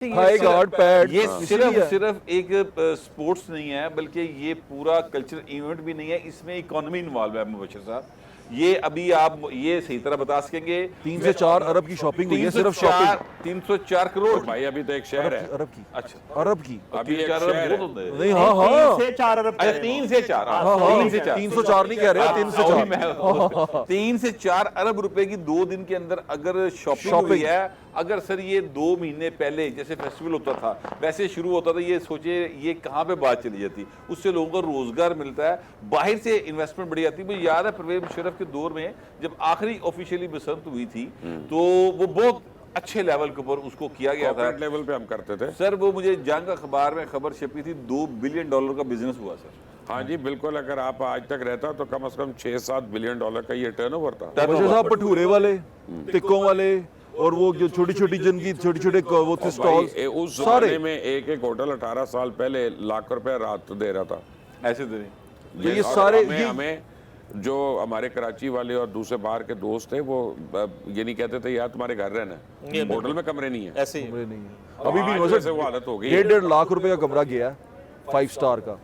High guard pad ये सिर्फ एक स्पोर्ट्स नहीं है, बल्कि ये पूरा कल्चरल इवेंट भी नहीं है, इसमें इकोनॉमी इन्वॉल्व है। मुबशर साहब, ये अभी आप ये सही तरह बता सकेंगे 3 से 4 अरब की शॉपिंग हुई है, सिर्फ शॉपिंग 304 करोड़ भाई अभी तो एक शहर है अरब की। अच्छा, अरब की अभी एक 4 शहर है। अरब बहुत होते हैं। नहीं, हाँ हाँ 3 से 4 अरब अच्छा 3 से 4, हाँ हाँ 304 नहीं कह रहे, 3 से 4। 3 से 4 अरब रुपए की 2 दिन के अंदर अगर शॉपिंग हुई है। अगर सर ये 2 महीने पहले जैसे फेस्टिवल होता था वैसे शुरू होता था, ये सोचे ये कहाँ पे बात चली जाती, उससे लोगों को रोजगार मिलता है, बाहर से इन्वेस्टमेंट बढ़ी जाती है। मुझे याद है परवेज मुशर्रफ के दौर में जब आखिरी ऑफिशियली बसंत हुई थी तो वो बहुत अच्छे लेवल के ऊपर उसको किया गया था। कॉर्पोरेट लेवल पे हम करते थे सर वो मुझे जंग अखबार में खबर छपी थी, $2 बिलियन का बिजनेस हुआ सर। हाँ जी बिल्कुल, अगर आप आज तक रहता तो कम से कम 6-7 बिलियन डॉलर का ये टर्नओवर था। मुझे साहब भटूरे वाले, टिक्कों वाले और वो जो छोटी छोटी जिनकी छोटी छोटे वो थे स्टॉल्स उस सारे जमाने में एक होटल 18 साल पहले लाख रुपए रात दे रहा था। ऐसे तो नहीं। तो ये और सारे हमें जो हमारे कराची वाले और दूसरे बाहर के दोस्त थे वो ये नहीं कहते थे यार तुम्हारे घर रहना है, होटल में कमरे नहीं है। ऐसे ही कमरे नहीं है। अभी भी आज वैसे वो हालत हो गई है। 1.5 लाख रुपए का कमरा गया है 5 स्टार का,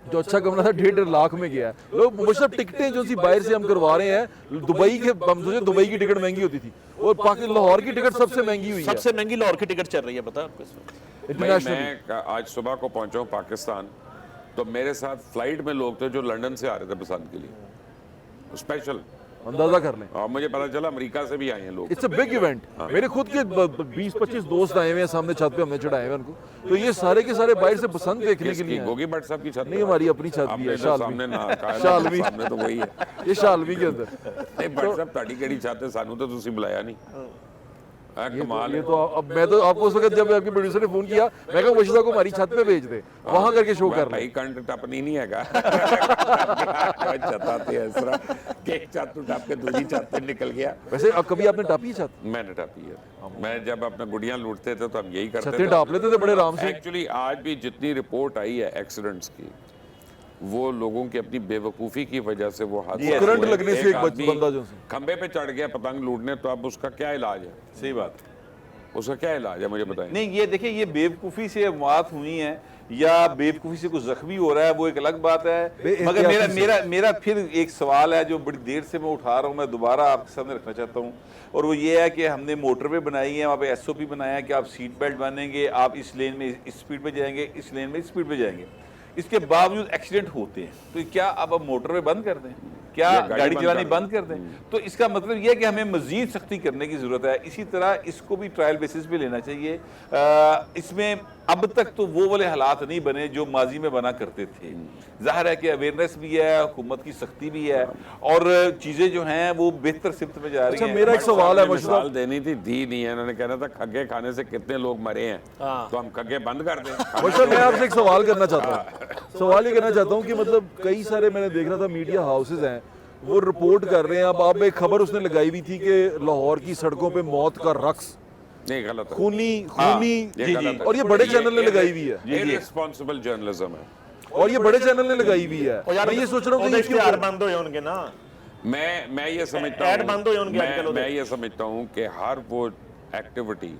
जो अच्छा कमरा था 1.5 लाख में गया है। लोग मतलब टिकटें जो सी बाहर से हम करवा रहे हैं, दुबई के हम सोचे दुबई की टिकट महंगी होती थी और पाकिस्तान लाहौर की टिकट सबसे महंगी हुई है, सबसे महंगी लाहौर की टिकट चल रही है, पता है आपको इस वक्त? इंटरनेशनल। मैं आज सुबह को पहुंचा हूं पाकिस्तान, तो मेरे साथ फ्लाइट में लोग थे जो लंदन से आ रहे थे बसंत के लिए स्पेशल, अंदाजा कर लें, और मुझे पता चला अमेरिका से भी आए हैं लोग। It's a big event. मेरे खुद के 20-25 दोस्त आए हुए हैं, सामने छत पे हमने चढ़ाए हुए उनको, तो ये सारे के सारे बाहर से पसंद देखने के लिए आए। गोगी भट्ट साहब की छत नहीं, हमारी अपनी छत भी है, सामने ना शालवी सामने तो वही है। ये शालवी के अंदर। नहीं भट्ट साहब ताड़ी केड़ी छत है, सानू तो तुसी बुलाया नहीं। कमाल ये है। तो अब मैं तो आपको उस वक्त जब आपके प्रोड्यूसर ने फोन किया, मैं कहा मुशीदा को हमारी छत पे भेज दे, वहां करके शो कर ले। भाई कंट टपनी नहीं हैगा छताते इस तरह कि एक छत तो टप के दूसरी छत पे निकल गया। वैसे अब कभी आपने टापी छत? मैंने टापी है, मैं जब अपना गुड़ियां लूटते थे तो हम यही करते छतें टाप लेते थे बड़े आराम से। एक्चुअली आज भी जितनी रिपोर्ट आई है एक्सीडेंट्स की, वो लोगों की अपनी बेवकूफ़ी की वजह से वो हादसा करंट हुए। लगने से एक आदमी बंदा जो खंबे पे चढ़ गया पतंग लूटने, तो अब उसका क्या इलाज है? सही बात। उसका क्या इलाज है मुझे बताएं। नहीं ये देखिए, ये बेवकूफ़ी से मौत हुई है या बेवकूफ़ी से कुछ जख्मी हो रहा है वो एक अलग बात है। मगर मेरा फिर एक सवाल है जो बड़ी देर से मैं उठा रहा हूँ, मैं दोबारा आपके सामने रखना चाहता हूँ, और वो ये है कि हमने मोटरवे बनाई है, वहाँ पे SOP बनाया है कि आप सीट बेल्ट बांधेंगे, आप इस लेन में इस स्पीड पे जाएंगे, इस लेन में इस स्पीड पे जाएंगे, इसके बावजूद एक्सीडेंट होते हैं। तो क्या अब मोटरवे बंद कर दें, क्या गाड़ी चलानी बंद कर दें? तो इसका मतलब यह है कि हमें मजीद सख्ती करने की जरूरत है। इसी तरह इसको भी ट्रायल बेसिस पे लेना चाहिए। इसमें अब तक तो वो वाले हालात नहीं बने जो माजी में बना करते थे। जाहिर है कि अवेयरनेस भी है, हुकूमत की सख्ती भी है, और चीजें जो हैं वो बेहतर सिमत में जा रही हैं। मेरा एक सवाल है, मिसाल देनी थी, दी नहीं है। उन्होंने कहना था खग्गे खाने से कितने लोग मरे हैं, तो हम खग्गे बंद कर दें। मैं आपसे एक सवाल करना चाहता हूँ, सवाल ये करना चाहता हूँ कि मतलब कई सारे मैंने देख रहा था मीडिया हाउसेज हैं वो रिपोर्ट कर रहे हैं। अब एक खबर उसने लगाई हुई थी कि लाहौर की सड़कों पे मौत का रक्स, नहीं गलत है, खूनी और ये बड़े चैनल ने लगाई हुई है, इररिस्पांसिबल जर्नलिज्म है, और ये बड़े चैनल ने लगाई हुई है। मैं ये सोच रहा हूँ कि इश्तिहार बंद हो उनके ना, मैं ये समझता ऐड बंद हो उनके आजकल। मैं ये समझता हूँ कि हर वो एक्टिविटी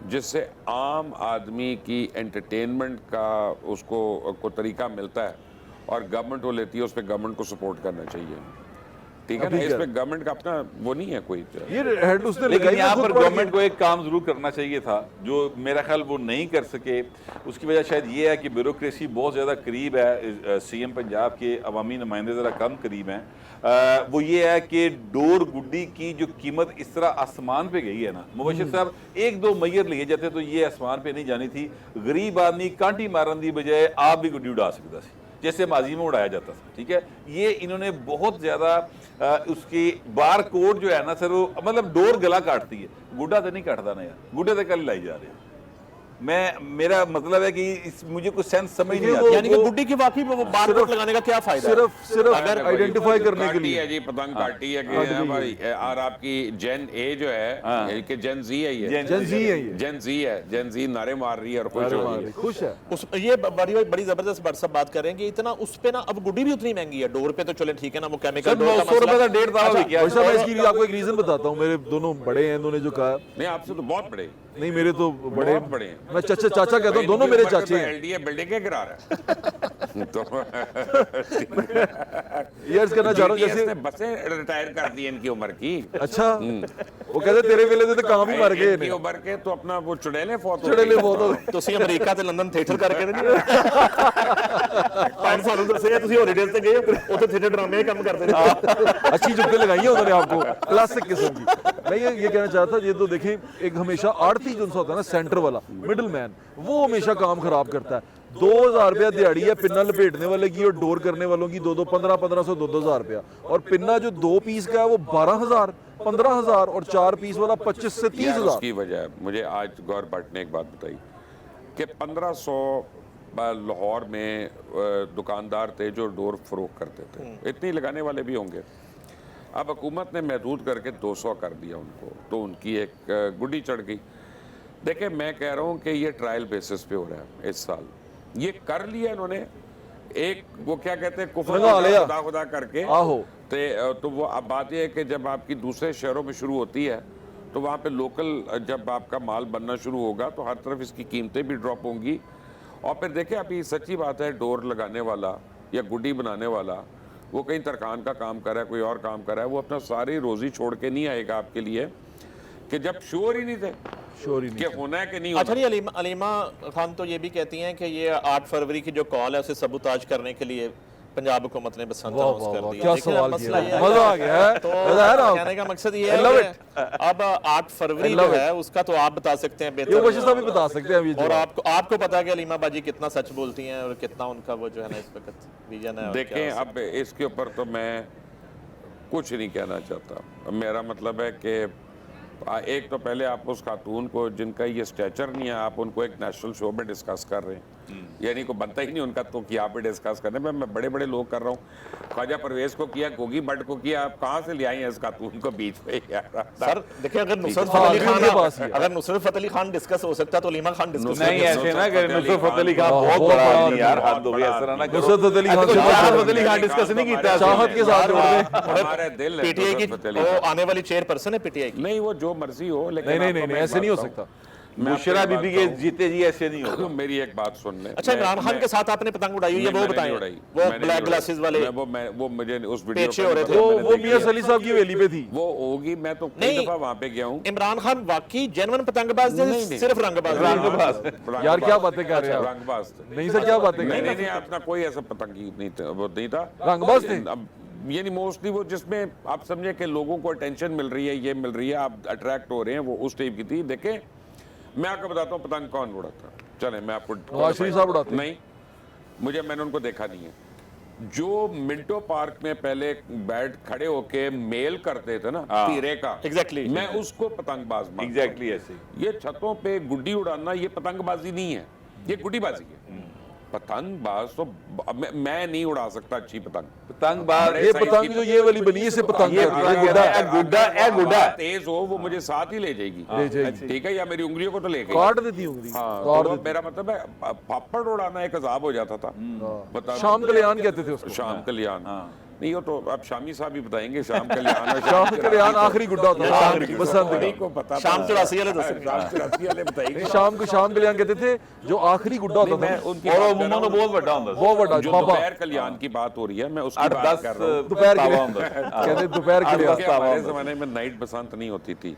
जिससे आम आदमी की एंटरटेनमेंट का उसको को तरीका मिलता है और गवर्नमेंट वो लेती है, उस पर गवर्नमेंट को सपोर्ट करना चाहिए। ठीक है ना, इस पे गवर्नमेंट का अपना वो नहीं है कोई। ये हेड उसने लेकिन यहाँ पर गवर्नमेंट को एक काम जरूर करना चाहिए था जो मेरा ख्याल वो नहीं कर सके। उसकी वजह शायद ये है कि ब्यूरोक्रेसी बहुत ज़्यादा करीब है, CM पंजाब के अवामी नुमाइंदे ज़रा कम करीब हैं। वो ये है कि डोर गुड्डी की जो कीमत इस तरह आसमान पे गई है ना मुबशर साहब, 1-2 मैयर लिए जाते तो ये आसमान पे नहीं जानी थी। गरीब आदमी कांटी मारन की बजाय आप भी गुड्डी उड़ा सकता सी, जैसे माजी में उड़ाया जाता था। ठीक है, ये इन्होंने बहुत ज़्यादा उसकी बार कोड जो है ना सर, वो मतलब डोर गला काटती है, गुड्डा तो नहीं काटता ना यार, गुड्डे तो कल लाई जा रहे हैं। मेरा मतलब है कि मुझे कुछ सेंस समझ नहीं वो- आता। यानी कि गुड्डी की वाकई वो बार कोड लगाने का क्या फायदा है? सिर्फ अगर आइडेंटिफाई करने के काटी लिए है जी, पतंग काटी है कि हाँ भाई, और आपकी जेन ए जो है कि जेन जी है, ये जेन जी है ये जेन जी है, जेन जी नारे मार रही है और खुश अरे हो वाह, रही है। खुश है ये बड़ी जबरदस्त व्हाट्सएप बात कर रहे हैं कि इतना उस पे ना अब गुड्डी भी उतनी महंगी है। डोर पे तो चले ठीक है ना, वो केमिकल सर 900 रुपए का 1.5 दावा भी किया। भाई साहब, मैं इसके लिए आपको एक रीजन बताता हूँ। मेरे दोनों बड़े हैं, इन्होंने जो कहा, नहीं, आपसे तो बहुत बड़े, नहीं मेरे तो बड़े बहुत बड़े हैं। मैं चाचा चाचा कहता हूँ, दोनों मेरे चाचे हैं। एलडीए बिल्डिंग के गिरा रहा है तो ये अर्ज करना चाह रहा हूँ GTS जैसे, ने बसें रिटायर कर दी इनकी उम्र की, अच्छा वो कहते तेरे वेले तो काम ही मर गए इनकी ने, उम्र के तो अपना वो चुड़ैलें फौत हो चढ़ेले गई। बहुत हो गए। ਤੁਸੀਂ ਅਮਰੀਕਾ ਤੇ ਲੰਡਨ ਥੀਏਟਰ ਕਰਕੇ ਨਹੀਂ ਪੰਜ ਸਾਨੂੰ ਦੱਸਿਆ ਤੁਸੀਂ ਹੌਲੀਡੇਜ਼ ਤੇ ਗਏ ਹੋ, ਉੱਥੇ ਥੀਏਟਰ ਡਰਾਮੇ ਕੰਮ ਕਰਦੇ ਨੇ। अच्छी जुगते लगाई है उन्होंने आपको, क्लासिक किस्म की। मैं ये कहना चाहता था, ये तो देखें एक हमेशा आड़ती जो होता है ना, सेंटर वाला मिडिल मैन, वो हमेशा काम खराब करता है। 2000 रुपया दिहाड़ी है पिन्ना लपेटने वाले की और डोर करने वालों की 1500 2,000 रुपया, और पिन्ना जो 2 पीस का है वो 12,000 15,000 और 4 पीस वाला 25 से 30,000। उसकी वजह है, मुझे आज गौर भट्ट ने एक बात बताई कि 1500 लाहौर में दुकानदार थे जो डोर फरोख्त करते थे, इतनी लगाने वाले भी होंगे। अब हुकूमत ने महदूद करके 200 कर दिया उनको, तो उनकी एक गुड्डी चढ़ गई। देखिए, मैं कह रहा हूँ कि ये ट्रायल बेसिस पे हो रहा है इस साल, ये कर लिया इन्होंने, एक वो क्या कहते हैं कुफर लगा लिया। खुदा खुदा करके आहो। तो वो अब बात ये है कि जब आपकी दूसरे शहरों में शुरू होती है तो वहाँ पे लोकल जब आपका माल बनना शुरू होगा तो हर तरफ इसकी कीमतें भी ड्रॉप होंगी। और फिर देखें, अभी सच्ची बात है, डोर लगाने वाला या गुड्डी बनाने वाला वो कहीं तरखान का काम कर रहा है, कोई और काम कर रहा है, वो अपना सारी रोजी छोड़ के नहीं आएगा आपके लिए कि जब श्योर ही नहीं थे श्योर ही कि नहीं। होना है कि नहीं अच्छा होना। जी, अलीमा खान तो ये भी कहती हैं कि ये 8 फरवरी की जो कॉल है उसे सबूताज करने के लिए पंजाब हुकूमत ने बस वाह वाह कर वाह, दिया। क्या देखिए, सवाल मसला किया, ये है मजा आ गया है। तो मजा है ना? कहने का मकसद ये I है love कि अब 8 फरवरी जो love है उसका तो आप बता सकते हैं ये बेहतर, बशीर साहब भी बता सकते हैं अभी और जवाब। आपको पता है कि अलीमा बाजी कितना सच बोलती हैं और कितना उनका वो जो है ना इस वक्त विजन है। और देखें, क्या अब इसके ऊपर तो मैं कुछ नहीं कहना चाहता। मेरा मतलब है कि एक तो पहले आप उस खातून को जिनका ये स्टैचर नहीं है, आप उनको एक नेशनल शो में डिस्कस कर रहे हैं, यानी को बनता ही नहीं उनका तो कि यहाँ पे डिस्कस करने में। मैं बड़े बड़े लोग कर रहा हूँ, ख्वाजा परवेज को किया, गोगी भट्ट को किया, आप कहाँ से ले आए हैं इस खातून को बीच में यार? सर देखिए, अगर नुसरत हाँ, फतेह अली अभी उनके पास ही खान है। अगर नुसरत फतेह अली खान डिस्कस हो सकता है तो अलीमा खान डिस्कस नहीं ऐसे ना कि नुसरत फतेह अली खान बहुत बहुत बड़ा बड़ा आदमी यार, बहुत हाथ दो गया इस तरह ना करो। नुसरत फतेह अली खान तो से चाहत फतेह अली खान डिस्कस नहीं किया चाहत के साथ जोड़ दें। हमारे दिल है पीटीआई की नुसरत फतेह अली वो खान। आने वाली चेयरपर्सन है पीटीआई की। नहीं, वो जो मर्जी हो, लेकिन नहीं नहीं आपको नहीं मैं एक ऐसे नहीं हो बात सकता। मैं बुशरा आपको बीबी एक के बात जीते जी ऐसे नहीं होगा। बताऊं। मेरी एक बात सुन ले। अच्छा, इमरान खान के साथ आपने पतंग उड़ाई हुई है, वो बताएं। वो ब्लैक ग्लासेस वाले वो मुझे उस वीडियो पेचे पे हो रहे थे। वो मियां सली साहब की हवेली पे थी। वो होगी, मैं तो कई नहीं। दफा वहाँ पे गया हूँ। इमरान खान वाकई जेन्युइन पतंगबाज नहीं, है, नहीं। सिर्फ रंगबाज है? यार क्या बातें कर रहे हैं आप? रंगबाज थे। नहीं सर, क्या बातें कर नहीं रहे नहीं हैं? नहीं, अपना कोई ऐसा पतंगी नहीं था, वो नहीं था। रंगबाज थे? अब यानी मोस्टली वो जिसमें आप समझे कि लोगों को अटेंशन मिल रही है, ये मिल रही है, आप अट्रैक्ट हो रहे हैं, वो उस टाइप की थी। देखें, मैं आपको बताता हूँ पतंग कौन उड़ाता। चले मैं आपको नवाज शरीफ साहब उड़ाते? नहीं, मैंने उनको देखा नहीं है। जो मिंटो पार्क में पहले बैठ खड़े होके मेल करते थे ना तीरे का, Exactly. मैं उसको पतंगबाज मानता हूं। एग्जैक्टली ऐसे ही। ये छतों पे गुड्डी उड़ाना ये पतंगबाजी नहीं है, ये गुड्डीबाजी है। पतंगबाज तो मैं नहीं उड़ा सकता अच्छी पतंग। पतंगबाज ये पतंग जो ये वाली बनी है, इसे पतंग ये कहते हैं। पतंग गुड्डा है, गुड्डा है, गुड्डा है। तेज हो वो मुझे साथ ही ले जाएगी, ले जाएगी। ठीक है, या मेरी उंगलियों को तो ले गई। काट देती उंगली, हाँ, काट तो देती। मेरा मतलब है पापड़ उड़ाना एक अजाब हो जाता था। पतंग- शाम कल्याण कहते थे उसको। शाम कल्याण नहीं, हो तो अब शामी साहब ही बताएंगे। शाम कल्याण और शाम कल्याण आखिरी गुड्डा होता था बसंत उन्हीं का। को पता शाम था। 84 वाले दस शाम 84 वाले बताएंगे। शाम को शाम कल्याण कहते थे, जो आखिरी गुड्डा होता मैं था। उनकी और बात वो कर रहा मुंह हूं। बहुत बड़ा होता था। बहुत बड़ा जो बाबा दोपहर कल्याण की बात हो रही है, मैं उसकी 8-10 बात कर रहा हूँ। दोपहर के तावा लिए होता था। कहते दोपहर के लिए। आठ-दस क्योंकि हमारे जमाने में नाइट बसंत नहीं होती थी,